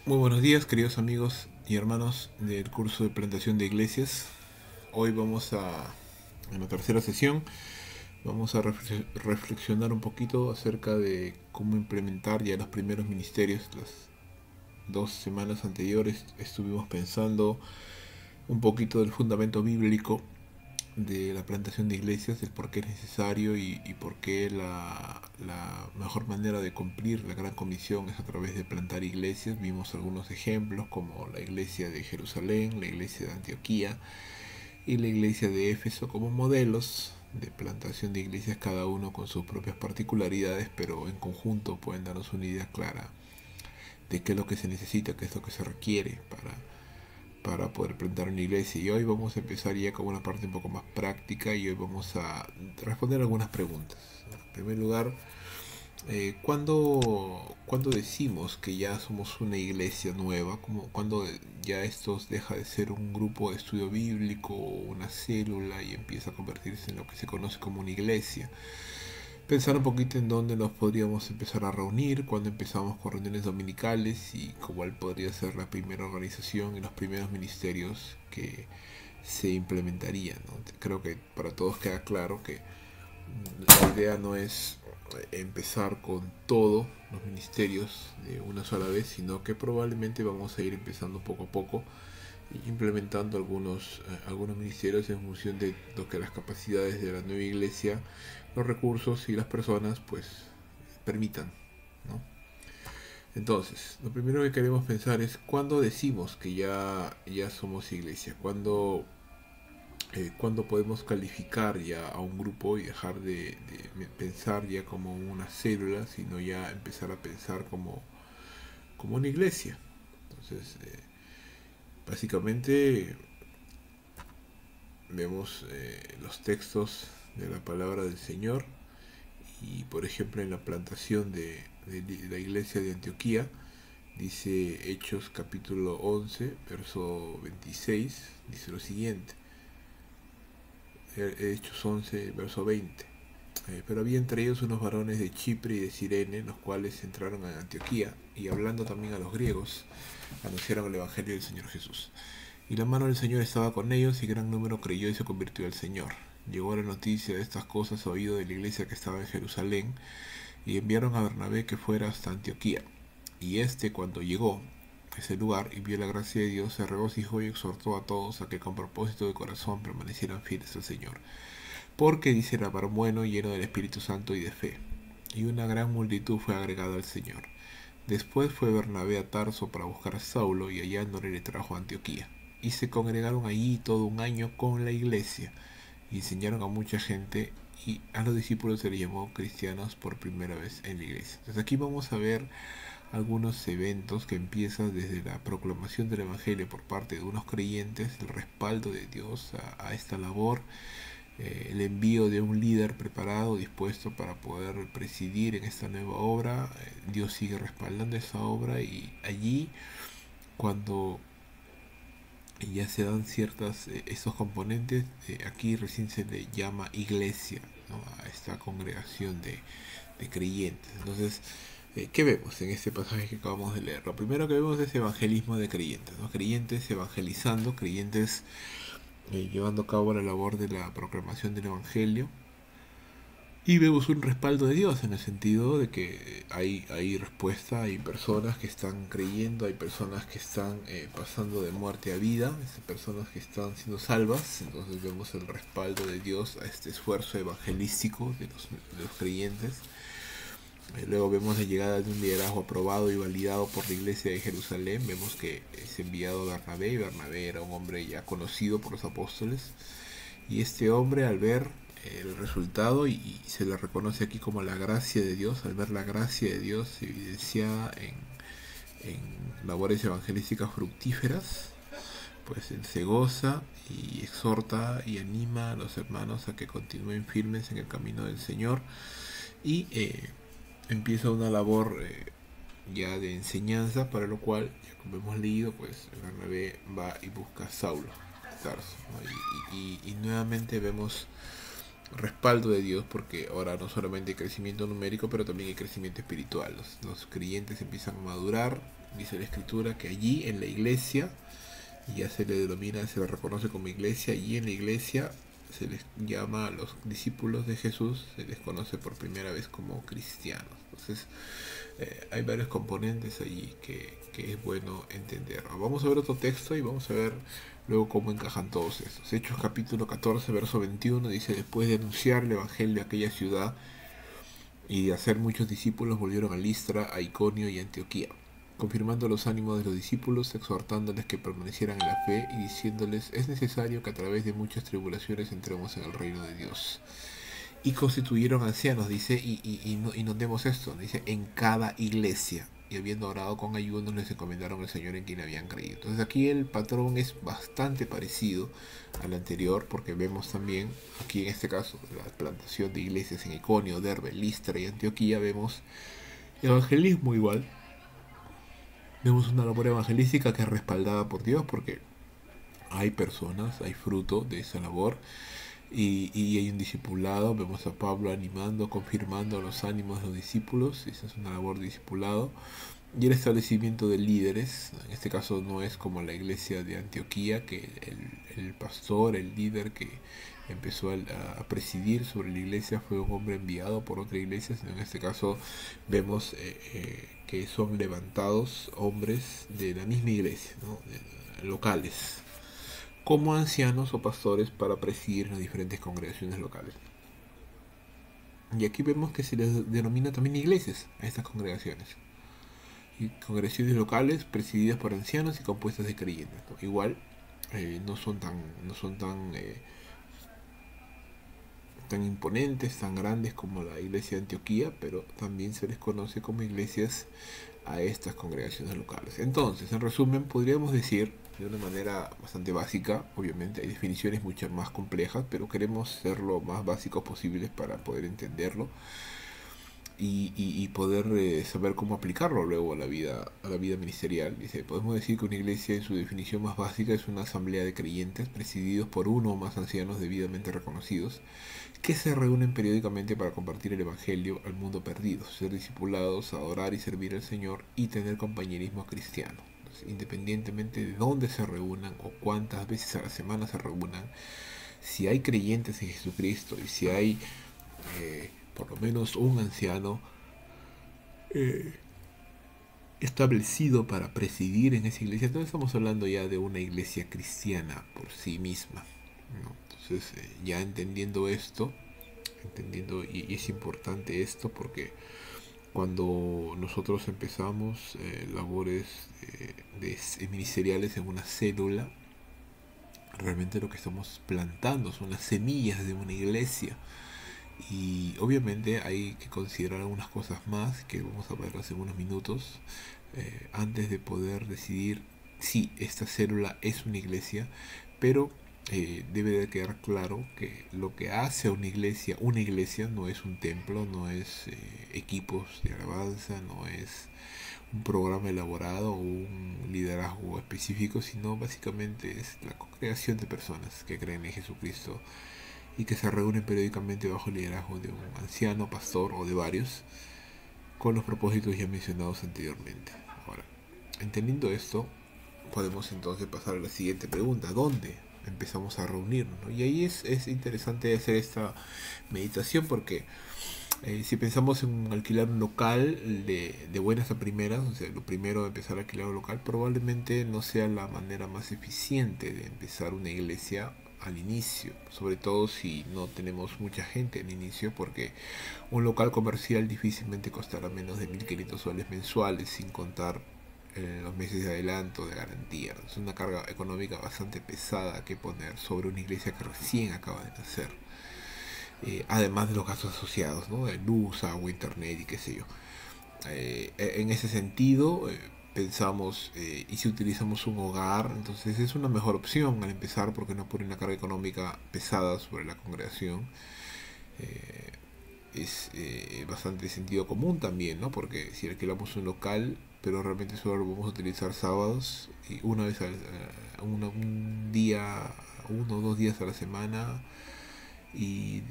Muy buenos días, queridos amigos y hermanos del curso de plantación de iglesias. Hoy en la tercera sesión, vamos a reflexionar un poquito acerca de cómo implementar ya los primeros ministerios. Las 2 semanas anteriores estuvimos pensando un poquito del fundamento bíblico de la plantación de iglesias, del por qué es necesario y por qué la mejor manera de cumplir la gran comisión es a través de plantar iglesias. Vimos algunos ejemplos como la iglesia de Jerusalén, la iglesia de Antioquía y la iglesia de Éfeso como modelos de plantación de iglesias, cada uno con sus propias particularidades, pero en conjunto pueden darnos una idea clara de qué es lo que se necesita, qué es lo que se requiere para poder plantar una iglesia. Y hoy vamos a empezar ya con una parte un poco más práctica y hoy vamos a responder algunas preguntas. En primer lugar, ¿cuándo decimos que ya somos una iglesia nueva? ¿Cuándo ya esto deja de ser un grupo de estudio bíblico o una célula y empieza a convertirse en lo que se conoce como una iglesia? Pensar un poquito en dónde nos podríamos empezar a reunir, cuando empezamos con reuniones dominicales y cuál podría ser la primera organización y los primeros ministerios que se implementarían, ¿no? Creo que para todos queda claro que la idea no es empezar con todos los ministerios de una sola vez, sino que probablemente vamos a ir empezando poco a poco implementando algunos ministerios en función de lo que las capacidades de la nueva iglesia, los recursos y las personas pues permitan, ¿no? Entonces, lo primero que queremos pensar es cuándo decimos que ya somos iglesia, cuándo podemos calificar ya a un grupo y dejar de pensar ya como una célula, sino ya empezar a pensar como una iglesia. Entonces, básicamente vemos los textos de la palabra del Señor y por ejemplo en la plantación de la iglesia de Antioquía dice Hechos capítulo 11 verso 26, dice lo siguiente. Hechos 11 verso 20. Pero había entre ellos unos varones de Chipre y de Cirene, los cuales entraron a Antioquía y hablando también a los griegos anunciaron el evangelio del Señor Jesús. Y la mano del Señor estaba con ellos y gran número creyó y se convirtió al Señor. Llegó la noticia de estas cosas a oído de la iglesia que estaba en Jerusalén y enviaron a Bernabé que fuera hasta Antioquía. Y cuando llegó a ese lugar y vio la gracia de Dios, se regocijó y exhortó a todos a que con propósito de corazón permanecieran fieles al Señor. Porque, dice, era varón bueno, lleno del Espíritu Santo y de fe. Y una gran multitud fue agregada al Señor. Después fue Bernabé a Tarso para buscar a Saulo y hallándole le trajo a Antioquía. Y se congregaron allí todo un año con la iglesia y enseñaron a mucha gente y a los discípulos se les llamó cristianos por primera vez en la iglesia. Entonces aquí vamos a ver algunos eventos que empiezan desde la proclamación del evangelio por parte de unos creyentes, el respaldo de Dios a esta labor, el envío de un líder preparado, dispuesto para poder presidir en esta nueva obra. Dios sigue respaldando esa obra y allí cuando ya se dan estos componentes, aquí recién se le llama iglesia, ¿no? A esta congregación de creyentes. Entonces, ¿qué vemos en este pasaje que acabamos de leer? Lo primero que vemos es evangelismo de creyentes, ¿no? Creyentes evangelizando, creyentes llevando a cabo la labor de la proclamación del evangelio. Y vemos un respaldo de Dios en el sentido de que hay respuesta, hay personas que están creyendo, hay personas que están pasando de muerte a vida, hay personas que están siendo salvas. Entonces vemos el respaldo de Dios a este esfuerzo evangelístico de los creyentes. Luego vemos la llegada de un liderazgo aprobado y validado por la iglesia de Jerusalén. Vemos que es enviado Bernabé, y Bernabé era un hombre ya conocido por los apóstoles. Y este hombre, al ver el resultado, y se le reconoce aquí como la gracia de Dios, al ver la gracia de Dios evidenciada en labores evangelísticas fructíferas, pues él se goza y exhorta y anima a los hermanos a que continúen firmes en el camino del Señor y empieza una labor ya de enseñanza, para lo cual, ya como hemos leído, pues Bernabé va y busca a Saulo Tarso, ¿no? Y nuevamente vemos respaldo de Dios, porque ahora no solamente hay crecimiento numérico, pero también hay crecimiento espiritual. Los creyentes empiezan a madurar, Dice la escritura que allí en la iglesia, y ya se le denomina, se le reconoce como iglesia, y en la iglesia se les llama a los discípulos de Jesús, se les conoce por primera vez como cristianos. Entonces hay varios componentes allí que es bueno entender. Vamos a ver otro texto y vamos a ver luego cómo encajan todos estos. Hechos capítulo 14, verso 21 dice: después de anunciar el evangelio a aquella ciudad y de hacer muchos discípulos, volvieron a Listra, a Iconio y a Antioquía, confirmando los ánimos de los discípulos, exhortándoles que permanecieran en la fe y diciéndoles: es necesario que a través de muchas tribulaciones entremos en el reino de Dios. Y constituyeron ancianos, dice, y notemos esto, dice, en cada iglesia. Y habiendo orado con ayunos, les encomendaron al Señor en quien habían creído. Entonces aquí el patrón es bastante parecido al anterior, porque vemos también, aquí en este caso, la plantación de iglesias en Iconio, Derbe, Listra y Antioquía, vemos evangelismo igual. Vemos una labor evangelística que es respaldada por Dios, porque hay personas, hay fruto de esa labor. Y hay un discipulado, vemos a Pablo animando, confirmando los ánimos de los discípulos, esa es una labor de discipulado, y el establecimiento de líderes, en este caso no es como la iglesia de Antioquía, que el pastor, el líder que empezó a presidir sobre la iglesia fue un hombre enviado por otra iglesia, sino en este caso vemos que son levantados hombres de la misma iglesia, ¿no? Locales, como ancianos o pastores para presidir en las diferentes congregaciones locales. Y aquí vemos que se les denomina también iglesias a estas congregaciones. Y congregaciones locales presididas por ancianos y compuestas de creyentes, ¿no? Igual no son tan imponentes, tan grandes como la iglesia de Antioquía, pero también se les conoce como iglesias a estas congregaciones locales. Entonces, en resumen, podríamos decir de una manera bastante básica, obviamente hay definiciones mucho más complejas, pero queremos ser lo más básicos posibles para poder entenderlo y poder saber cómo aplicarlo luego a la vida ministerial. Dice, podemos decir que una iglesia en su definición más básica es una asamblea de creyentes presididos por uno o más ancianos debidamente reconocidos que se reúnen periódicamente para compartir el evangelio al mundo perdido, ser discipulados, adorar y servir al Señor y tener compañerismo cristiano. Entonces, independientemente de dónde se reúnan o cuántas veces a la semana se reúnan, si hay creyentes en Jesucristo y si hay por lo menos un anciano eh, establecido para presidir en esa iglesia, entonces estamos hablando ya de una iglesia cristiana por sí misma, ¿no? Entonces ya entendiendo esto, y es importante esto porque cuando nosotros empezamos labores ministeriales en una célula, realmente lo que estamos plantando son las semillas de una iglesia. Y obviamente hay que considerar algunas cosas más que vamos a verlas en unos minutos antes de poder decidir si esta célula es una iglesia, pero debe de quedar claro que lo que hace a una iglesia no es un templo, no es equipos de alabanza, no es un programa elaborado o un liderazgo específico, sino básicamente es la congregación de personas que creen en Jesucristo y que se reúnen periódicamente bajo el liderazgo de un anciano, pastor o de varios, con los propósitos ya mencionados anteriormente. Ahora, entendiendo esto, podemos entonces pasar a la siguiente pregunta: ¿dónde empezamos a reunirnos, ¿no? Y ahí es interesante hacer esta meditación porque si pensamos en alquilar un local de buenas a primeras, o sea, lo primero de empezar a alquilar un local probablemente no sea la manera más eficiente de empezar una iglesia al inicio, sobre todo si no tenemos mucha gente al inicio, porque un local comercial difícilmente costará menos de 1.500 soles mensuales, sin contar los meses de adelanto de garantía. Es una carga económica bastante pesada que poner sobre una iglesia que recién acaba de nacer. Además de los gastos asociados, ¿no? De luz, agua, internet y qué sé yo. En ese sentido, pensamos, y si utilizamos un hogar, entonces es una mejor opción al empezar porque no pone una carga económica pesada sobre la congregación. Eh, es bastante sentido común también, ¿no? Porque si alquilamos un local, pero realmente solo lo vamos a utilizar sábados y una vez un día, 1 o 2 días a la semana y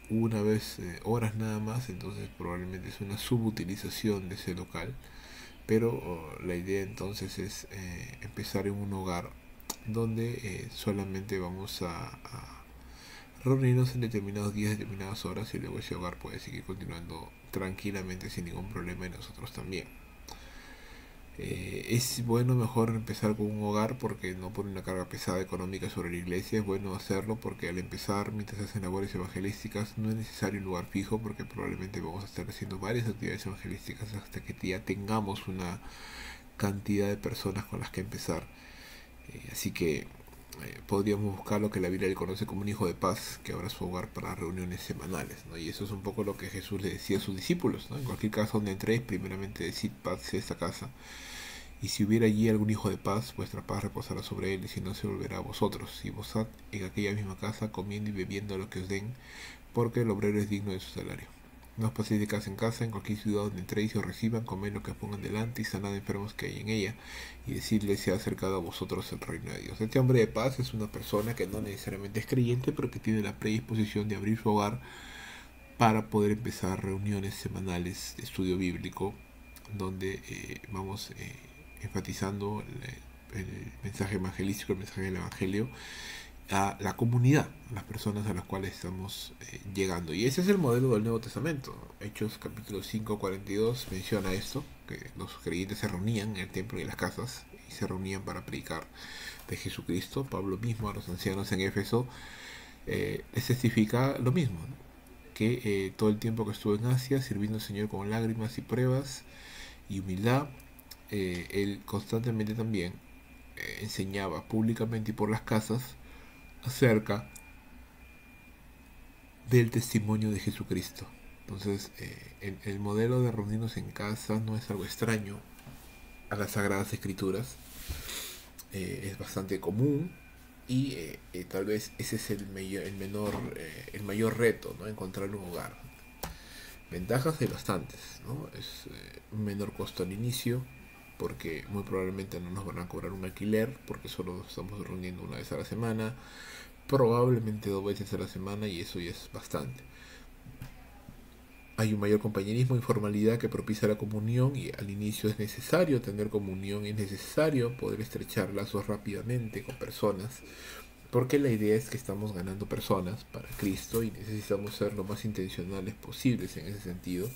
una vez horas nada más, entonces probablemente es una subutilización de ese local pero la idea entonces es empezar en un hogar donde solamente vamos a reunirnos en determinados días, determinadas horas, y luego ese hogar puede seguir continuando tranquilamente sin ningún problema, y nosotros también. Es bueno mejor empezar con un hogar porque no pone una carga pesada económica sobre la iglesia. Es bueno hacerlo porque al empezar, mientras se hacen labores evangelísticas, no es necesario un lugar fijo, porque probablemente vamos a estar haciendo varias actividades evangelísticas hasta que ya tengamos una cantidad de personas con las que empezar. Así que podríamos buscar lo que la Biblia le conoce como un hijo de paz, que abra su hogar para reuniones semanales, ¿no? Y eso es un poco lo que Jesús le decía a sus discípulos, ¿no? En cualquier casa donde entréis, primeramente decid paz sea esta casa. Y si hubiera allí algún hijo de paz, vuestra paz reposará sobre él, y si no, se volverá a vosotros. Y vosad en aquella misma casa, comiendo y bebiendo lo que os den, porque el obrero es digno de su salario. No os paséis de casa en casa, en cualquier ciudad donde entréis y os reciban, comed lo que os pongan delante, y sanad enfermos que hay en ella, y decirles se ha acercado a vosotros el reino de Dios. Este hombre de paz es una persona que no necesariamente es creyente, pero que tiene la predisposición de abrir su hogar para poder empezar reuniones semanales de estudio bíblico, donde vamos enfatizando el mensaje evangelístico, el mensaje del evangelio a la comunidad, las personas a las cuales estamos llegando. Y ese es el modelo del Nuevo Testamento. Hechos capítulo 5, 42 menciona esto, que los creyentes se reunían en el templo y en las casas, y se reunían para predicar de Jesucristo. Pablo mismo a los ancianos en Éfeso les testifica lo mismo, ¿no? Que todo el tiempo que estuvo en Asia, sirviendo al Señor con lágrimas y pruebas y humildad, él constantemente también enseñaba públicamente y por las casas acerca del testimonio de Jesucristo. Entonces, el modelo de reunirnos en casa no es algo extraño a las Sagradas Escrituras, es bastante común, y tal vez ese es el mayor reto, ¿no? Encontrar un hogar. Ventajas hay bastantes, ¿no? Es un menor costo al inicio, porque muy probablemente no nos van a cobrar un alquiler, porque solo nos estamos reuniendo una vez a la semana, probablemente 2 veces a la semana, y eso ya es bastante. Hay un mayor compañerismo y formalidad que propicia la comunión, y al inicio es necesario tener comunión, es necesario poder estrechar lazos rápidamente con personas, porque la idea es que estamos ganando personas para Cristo y necesitamos ser lo más intencionales posibles en ese sentido.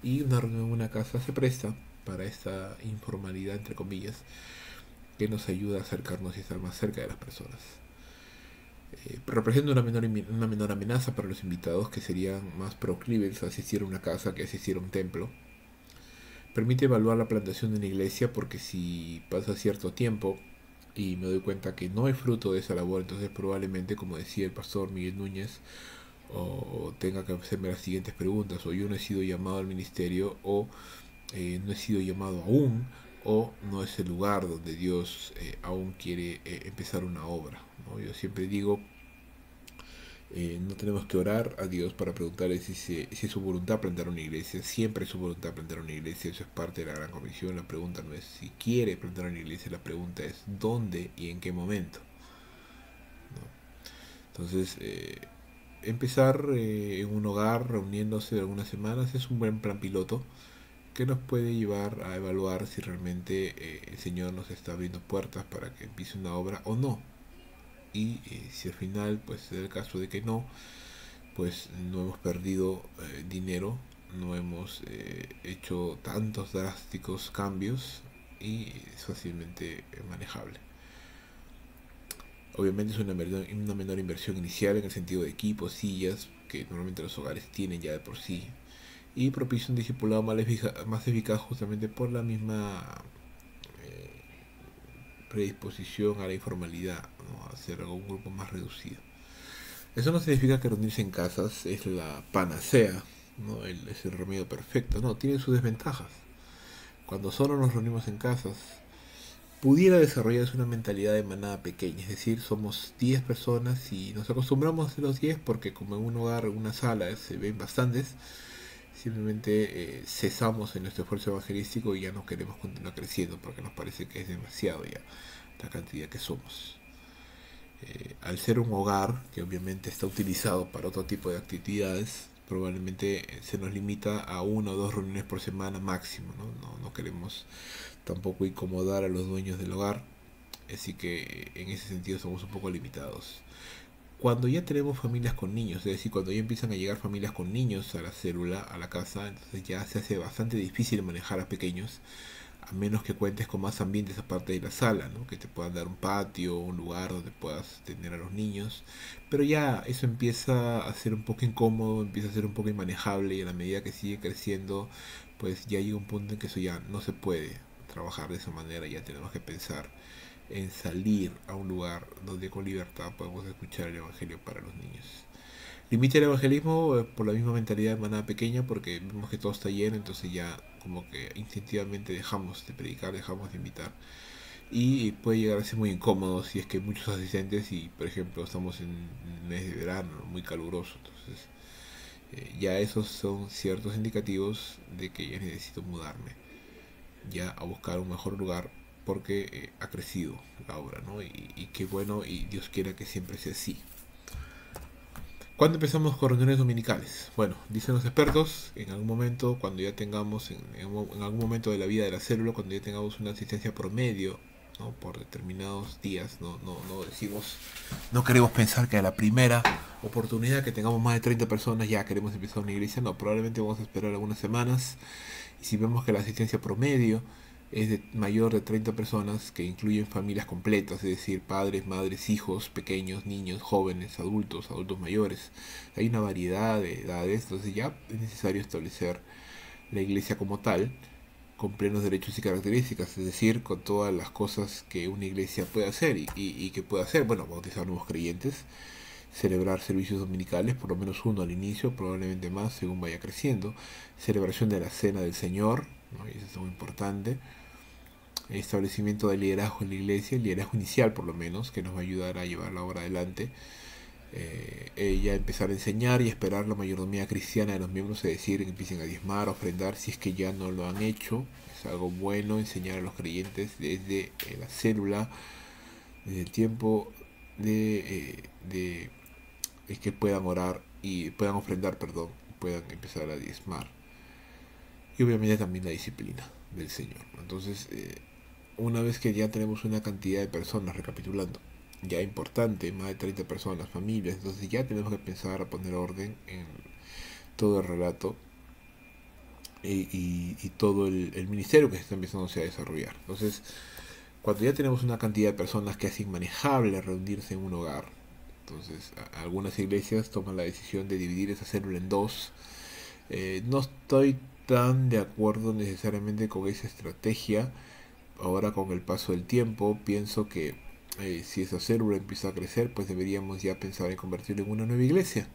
Y una reunión en una casa se presta para esta informalidad, entre comillas, que nos ayuda a acercarnos y estar más cerca de las personas. Representa una menor amenaza para los invitados, que serían más proclives a asistir a una casa que asistir a un templo. Permite evaluar la plantación de una iglesia, porque si pasa cierto tiempo y me doy cuenta que no hay fruto de esa labor, entonces probablemente, como decía el pastor Miguel Núñez, o tenga que hacerme las siguientes preguntas: o yo no he sido llamado al ministerio, o no he sido llamado aún, o no es el lugar donde Dios aún quiere empezar una obra, ¿no? Yo siempre digo, no tenemos que orar a Dios para preguntarle si es su voluntad plantar una iglesia. Siempre es su voluntad plantar una iglesia, eso es parte de la gran comisión. La pregunta no es si quiere plantar una iglesia, la pregunta es dónde y en qué momento, ¿no? Entonces, empezar en un hogar reuniéndose algunas semanas es un buen plan piloto que nos puede llevar a evaluar si realmente el Señor nos está abriendo puertas para que empiece una obra o no. Y si al final pues se da el caso de que no, pues no hemos perdido dinero, no hemos hecho tantos drásticos cambios, y es fácilmente manejable. Obviamente es una menor inversión inicial en el sentido de equipos, sillas, que normalmente los hogares tienen ya de por sí, y propicia un discipulado más eficaz justamente por la misma eh, predisposición a la informalidad, ¿no? A hacer un grupo más reducido. Eso no significa que reunirse en casas es la panacea, ¿no? Es el remedio perfecto, no, tiene sus desventajas. Cuando solo nos reunimos en casas, pudiera desarrollarse una mentalidad de manada pequeña, es decir, somos 10 personas y nos acostumbramos a ser los 10 porque como en un hogar, en una sala se ven bastantes, simplemente cesamos en nuestro esfuerzo evangelístico y ya no queremos continuar creciendo porque nos parece que es demasiado ya la cantidad que somos. Al ser un hogar que obviamente está utilizado para otro tipo de actividades, probablemente se nos limita a 1 o 2 reuniones por semana máximo, ¿no? No queremos tampoco incomodar a los dueños del hogar, así que en ese sentido somos un poco limitados. Cuando ya tenemos familias con niños, es decir, cuando ya empiezan a llegar familias con niños a la célula, a la casa, entonces ya se hace bastante difícil manejar a pequeños, a menos que cuentes con más ambientes aparte de la sala, ¿no? Que te puedan dar un patio, un lugar donde puedas tener a los niños. Pero ya eso empieza a ser un poco incómodo, empieza a ser un poco inmanejable y a la medida que sigue creciendo, pues ya llega un punto en que eso ya no se puede trabajar de esa manera, ya tenemos que pensar en salir a un lugar donde con libertad podemos escuchar el Evangelio para los niños. Limita el evangelismo por la misma mentalidad de manada pequeña, porque vemos que todo está lleno, entonces ya como que instintivamente dejamos de predicar, dejamos de invitar. Y puede llegar a ser muy incómodo si es que hay muchos asistentes y, por ejemplo, estamos en un mes de verano muy caluroso. Entonces, ya esos son ciertos indicativos de que ya necesito mudarme, ya a buscar un mejor lugar, porque ha crecido la obra, ¿no? Y qué bueno, y Dios quiera que siempre sea así. ¿Cuándo empezamos con reuniones dominicales? Bueno, dicen los expertos, en algún momento, cuando ya tengamos, en algún momento de la vida de la célula, cuando ya tengamos una asistencia promedio, ¿no? Por determinados días, no decimos, no queremos pensar que a la primera oportunidad que tengamos más de 30 personas ya queremos empezar una iglesia, no, probablemente vamos a esperar algunas semanas, y si vemos que la asistencia promedio es de mayor de 30 personas, que incluyen familias completas, es decir, padres, madres, hijos, pequeños, niños, jóvenes, adultos, adultos mayores. Hay una variedad de edades, entonces ya es necesario establecer la iglesia como tal, con plenos derechos y características, es decir, con todas las cosas que una iglesia puede hacer y que puede hacer, bueno, bautizar nuevos creyentes, celebrar servicios dominicales, por lo menos uno al inicio, probablemente más según vaya creciendo, celebración de la Cena del Señor, ¿no? Y eso es muy importante, establecimiento de liderazgo en la iglesia, el liderazgo inicial por lo menos, que nos va a ayudar a llevar la obra adelante, ya empezar a enseñar y esperar la mayordomía cristiana de los miembros, es decir, que empiecen a diezmar, a ofrendar si es que ya no lo han hecho. Es algo bueno enseñar a los creyentes desde la célula, desde el tiempo de que puedan orar y puedan ofrendar, perdón, puedan empezar a diezmar. Y obviamente también la disciplina del Señor. Entonces, una vez que ya tenemos una cantidad de personas, recapitulando, ya importante, más de 30 personas, familias, entonces ya tenemos que pensar a poner orden en todo el relato y todo el ministerio que se está empezando a desarrollar. Entonces, cuando ya tenemos una cantidad de personas que es inmanejable reunirse en un hogar, entonces algunas iglesias toman la decisión de dividir esa célula en dos. No estoy tan de acuerdo necesariamente con esa estrategia. Ahora, con el paso del tiempo, pienso que si esa célula empieza a crecer, pues deberíamos ya pensar en convertirla en una nueva iglesia,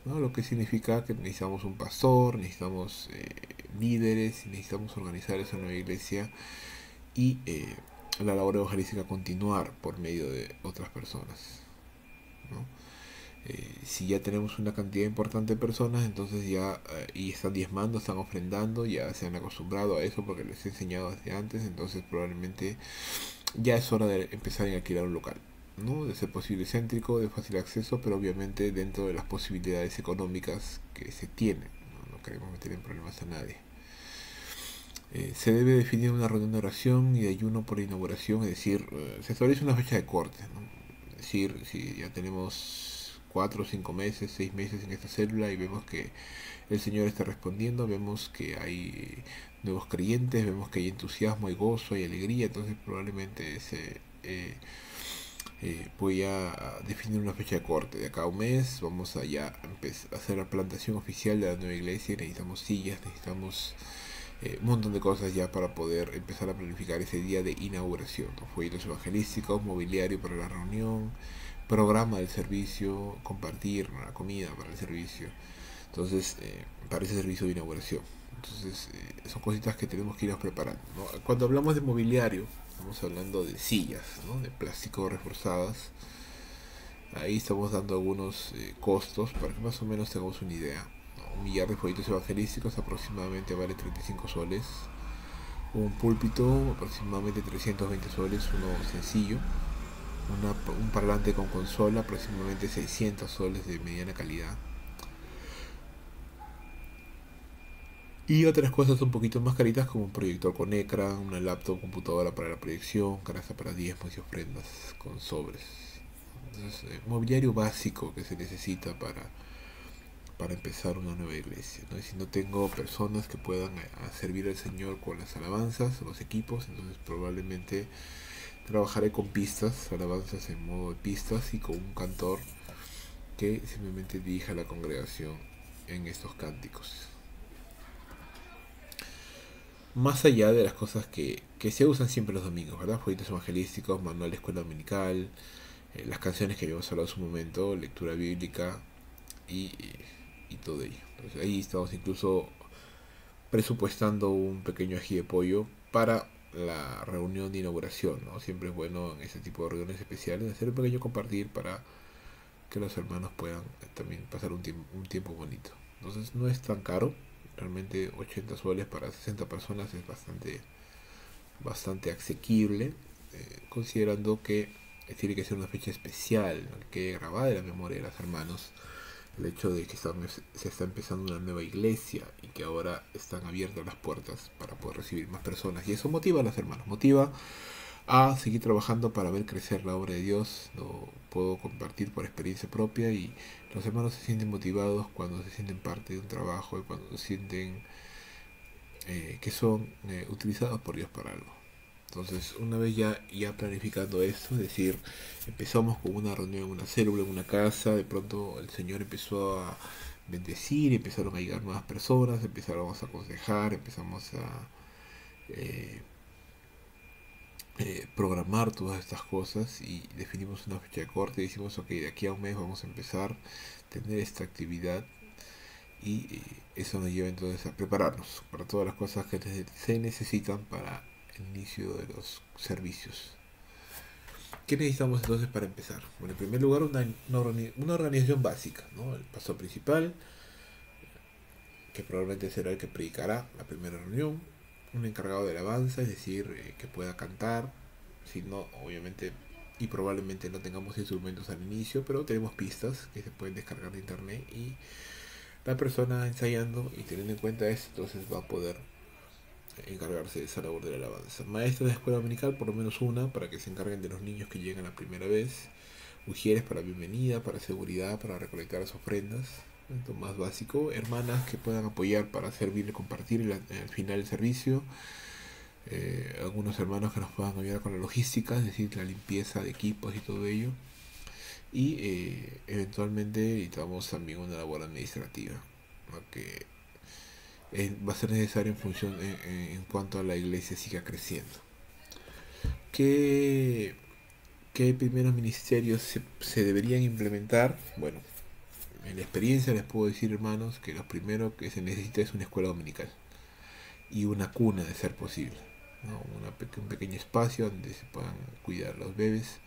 ¿no? Lo que significa que necesitamos un pastor, necesitamos líderes, necesitamos organizar esa nueva iglesia y la labor evangelística continuar por medio de otras personas, ¿no? Si ya tenemos una cantidad importante de personas, entonces ya y están diezmando, están ofrendando, ya se han acostumbrado a eso porque les he enseñado desde antes, entonces probablemente ya es hora de empezar a alquilar un local, ¿no? De ser posible céntrico, de fácil acceso, pero obviamente dentro de las posibilidades económicas que se tienen, no queremos meter en problemas a nadie. Se debe definir una reunión de oración y de ayuno por inauguración, es decir, se establece una fecha de corte, ¿no? Es decir, si ya tenemos 4, 5 meses, 6 meses en esta célula y vemos que el Señor está respondiendo, vemos que hay nuevos creyentes, vemos que hay entusiasmo, hay gozo, hay alegría, entonces probablemente voy a definir una fecha de corte. De acá a un mes vamos a ya empezar a hacer la plantación oficial de la nueva iglesia. Necesitamos sillas, necesitamos un montón de cosas ya para poder empezar a planificar ese día de inauguración, ¿no? Folletos evangelísticos, mobiliario para la reunión, programa del servicio, compartir la comida para el servicio, entonces para ese servicio de inauguración. Entonces son cositas que tenemos que irnos preparando, ¿no? Cuando hablamos de mobiliario estamos hablando de sillas, ¿no? De plástico reforzadas. Ahí estamos dando algunos costos para que más o menos tengamos una idea, ¿no? Un millar de folletos evangelísticos aproximadamente vale 35 soles. Un púlpito aproximadamente 320 soles, uno sencillo. Un parlante con consola aproximadamente 600 soles de mediana calidad. Y otras cosas un poquito más caritas como un proyector con ecran, una laptop, computadora para la proyección, canasta para diezmos y ofrendas con sobres. Entonces, mobiliario básico que se necesita para empezar una nueva iglesia, ¿no? Y si no tengo personas que puedan servir al Señor con las alabanzas, los equipos, entonces probablemente trabajaré con pistas, alabanzas en modo de pistas y con un cantor que simplemente dirija a la congregación en estos cánticos. Más allá de las cosas que se usan siempre los domingos, ¿verdad? Folletos evangelísticos, manual de escuela dominical, las canciones que habíamos hablado en su momento, lectura bíblica y, y todo ello. Entonces ahí estamos incluso presupuestando un pequeño ají de pollo para la reunión de inauguración, ¿no? Siempre es bueno en ese tipo de reuniones especiales hacer un pequeño compartir para que los hermanos puedan también pasar un tiempo bonito. Entonces no es tan caro, realmente 80 soles para 60 personas es bastante asequible, considerando que tiene que ser una fecha especial, ¿no? Que quede grabada en la memoria de los hermanos el hecho de que se está empezando una nueva iglesia y que ahora están abiertas las puertas para poder recibir más personas. Y eso motiva a los hermanos, motiva a seguir trabajando para ver crecer la obra de Dios. Lo puedo compartir por experiencia propia y los hermanos se sienten motivados cuando se sienten parte de un trabajo y cuando se sienten que son utilizados por Dios para algo. Entonces, una vez ya planificando esto, es decir, empezamos con una reunión en una célula, en una casa, de pronto el Señor empezó a bendecir, empezaron a llegar nuevas personas, empezaron a aconsejar, empezamos a eh, programar todas estas cosas y definimos una fecha de corte y decimos, ok, de aquí a un mes vamos a empezar a tener esta actividad y eso nos lleva entonces a prepararnos para todas las cosas que se necesitan para el inicio de los servicios. ¿Qué necesitamos entonces para empezar? Bueno, en primer lugar, una organización básica, ¿no? El pastor principal, que probablemente será el que predicará la primera reunión, un encargado de alabanza, es decir, que pueda cantar, si no, obviamente, y probablemente no tengamos instrumentos al inicio, pero tenemos pistas que se pueden descargar de internet y la persona ensayando y teniendo en cuenta esto, entonces va a poder encargarse de esa labor de la alabanza. Maestros de escuela dominical, por lo menos una, para que se encarguen de los niños que llegan la primera vez. Ujieres para bienvenida, para seguridad, para recolectar las ofrendas. Lo más básico. Hermanas que puedan apoyar para servir y compartir al final del servicio. Algunos hermanos que nos puedan ayudar con la logística, es decir, la limpieza de equipos y todo ello. Y eventualmente necesitamos también una labor administrativa, ¿no? Que va a ser necesario en cuanto a la iglesia siga creciendo. ¿Qué, qué primeros ministerios se deberían implementar? Bueno, en la experiencia les puedo decir, hermanos, que lo primero que se necesita es una escuela dominical y una cuna de ser posible, ¿no? Un pequeño espacio donde se puedan cuidar los bebés,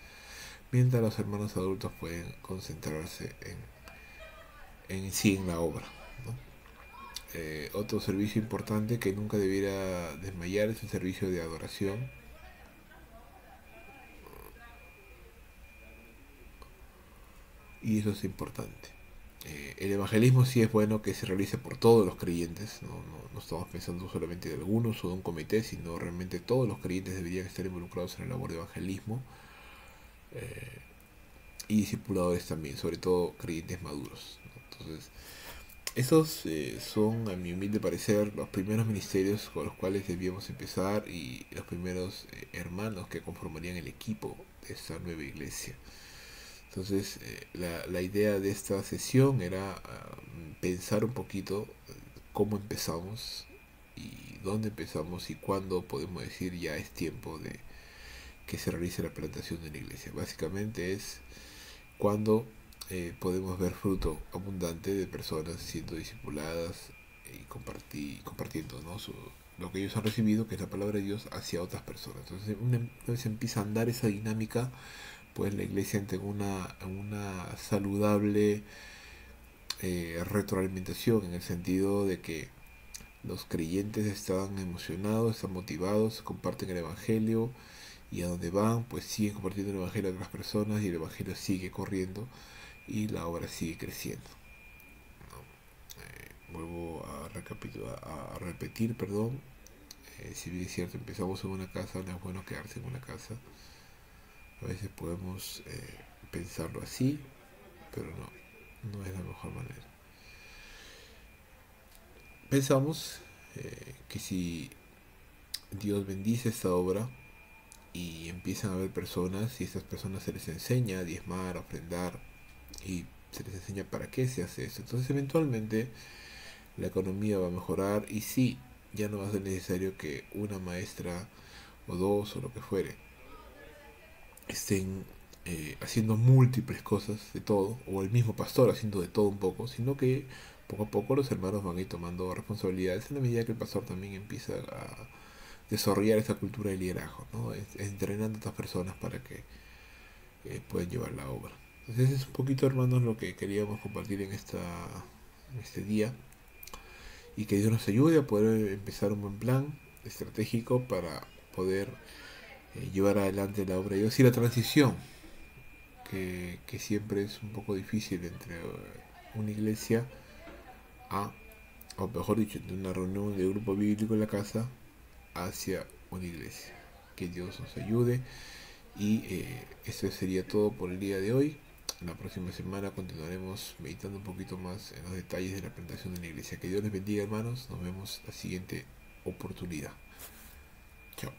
mientras los hermanos adultos pueden concentrarse en sí en la obra, ¿no? Otro servicio importante que nunca debiera desmayar es el servicio de adoración. Y eso es importante. El evangelismo sí es bueno que se realice por todos los creyentes, no estamos pensando solamente de algunos o de un comité, sino realmente todos los creyentes deberían estar involucrados en la labor de evangelismo y discipuladores también, sobre todo creyentes maduros, ¿no? Entonces, esos son, a mi humilde parecer, los primeros ministerios con los cuales debíamos empezar y los primeros hermanos que conformarían el equipo de esta nueva iglesia. Entonces, la idea de esta sesión era pensar un poquito cómo empezamos y dónde empezamos y cuándo podemos decir ya es tiempo de que se realice la plantación de la iglesia. Básicamente es cuando podemos ver fruto abundante de personas siendo discipuladas y compartiendo, ¿no? Lo que ellos han recibido, que es la palabra de Dios, hacia otras personas. Entonces, una vez empieza a andar esa dinámica, pues la iglesia entra en una saludable retroalimentación, en el sentido de que los creyentes están emocionados, están motivados, comparten el evangelio y a donde van pues siguen compartiendo el evangelio a otras personas y el evangelio sigue corriendo y la obra sigue creciendo, ¿no? vuelvo a recapitular, a repetir, perdón. Si bien es cierto, empezamos en una casa, no es bueno quedarse en una casa. A veces podemos pensarlo así, pero no es la mejor manera. Pensamos que si Dios bendice esta obra y empiezan a haber personas y a estas personas se les enseña a diezmar, a ofrendar y se les enseña para qué se hace eso, entonces eventualmente la economía va a mejorar y sí, ya no va a ser necesario que una maestra o dos o lo que fuere estén haciendo múltiples cosas de todo, o el mismo pastor haciendo de todo un poco, sino que poco a poco los hermanos van a ir tomando responsabilidades en la medida que el pastor también empieza a desarrollar esa cultura de liderazgo, ¿no? Entrenando a estas personas para que puedan llevar la obra. Entonces es un poquito, hermanos, lo que queríamos compartir en este día, y que Dios nos ayude a poder empezar un buen plan estratégico para poder llevar adelante la obra de Dios y la transición, que siempre es un poco difícil entre una iglesia a, o mejor dicho, de una reunión de grupo bíblico en la casa hacia una iglesia. Que Dios nos ayude y eso sería todo por el día de hoy. La próxima semana continuaremos meditando un poquito más en los detalles de la plantación de la iglesia. Que Dios les bendiga, hermanos. Nos vemos la siguiente oportunidad. Chao.